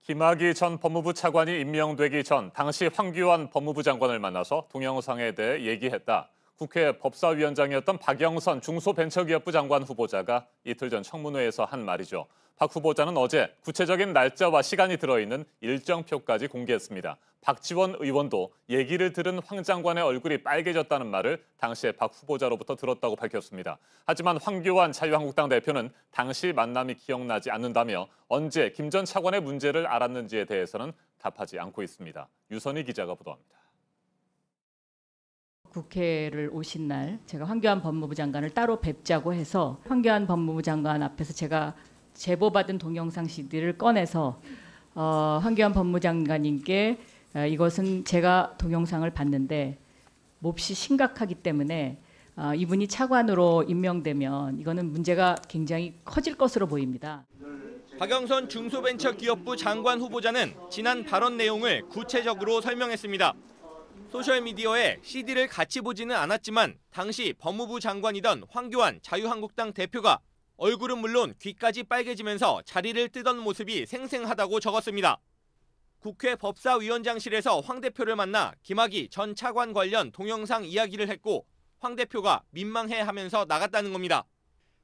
김학의 전 법무부 차관이 임명되기 전 당시 황교안 법무부 장관을 만나서 동영상에 대해 얘기했다. 국회 법사위원장이었던 박영선 중소벤처기업부 장관 후보자가 이틀 전 청문회에서 한 말이죠. 박 후보자는 어제 구체적인 날짜와 시간이 들어있는 일정표까지 공개했습니다. 박지원 의원도 얘기를 들은 황 장관의 얼굴이 빨개졌다는 말을 당시에 박 후보자로부터 들었다고 밝혔습니다. 하지만 황교안 자유한국당 대표는 당시 만남이 기억나지 않는다며 언제 김 전 차관의 문제를 알았는지에 대해서는 답하지 않고 있습니다. 유선희 기자가 보도합니다. 국회를 오신 날 제가 황교안 법무부 장관을 따로 뵙자고 해서 황교안 법무부 장관 앞에서 제가 제보받은 동영상 CD를 꺼내서 황교안 법무부 장관님께 이것은 제가 동영상을 봤는데 몹시 심각하기 때문에 이분이 차관으로 임명되면 이거는 문제가 굉장히 커질 것으로 보입니다. 박영선 중소벤처기업부 장관 후보자는 지난 발언 내용을 구체적으로 설명했습니다. 소셜미디어에 CD를 같이 보지는 않았지만 당시 법무부 장관이던 황교안 자유한국당 대표가 얼굴은 물론 귀까지 빨개지면서 자리를 뜨던 모습이 생생하다고 적었습니다. 국회 법사위원장실에서 황 대표를 만나 김학의 전 차관 관련 동영상 이야기를 했고 황 대표가 민망해하면서 나갔다는 겁니다.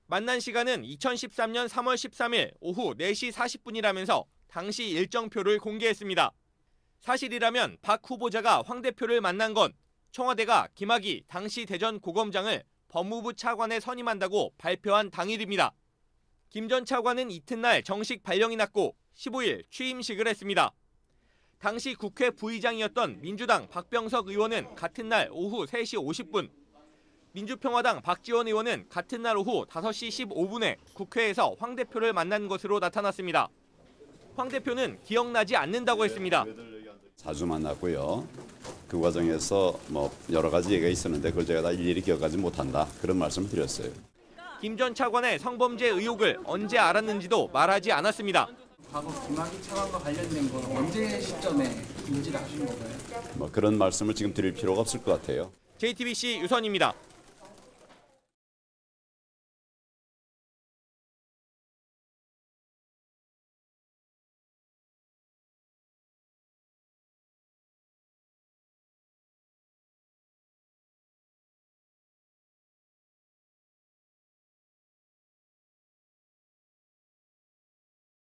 만난 시간은 2013년 3월 13일 오후 4시 40분이라면서 당시 일정표를 공개했습니다. 사실이라면 박 후보자가 황 대표를 만난 건 청와대가 김학의 당시 대전고검장을 법무부 차관에 선임한다고 발표한 당일입니다. 김 전 차관은 이튿날 정식 발령이 났고 15일 취임식을 했습니다. 당시 국회 부의장이었던 민주당 박병석 의원은 같은 날 오후 3시 50분, 민주평화당 박지원 의원은 같은 날 오후 5시 15분에 국회에서 황 대표를 만난 것으로 나타났습니다. 황 대표는 기억나지 않는다고 했습니다. 자주 만났고요. 그 과정에서 여러 가지 얘기가 있었는데 그걸 제가 다 일일이 기억하지 못한다. 그런 말씀을 드렸어요. 김 전 차관의 성범죄 의혹을 언제 알았는지도 말하지 않았습니다. 과거 김학의 차관과 관련된 건 언제 시점에 인지를 하신 건가요? 그런 말씀을 지금 드릴 필요가 없을 것 같아요. JTBC 유선입니다.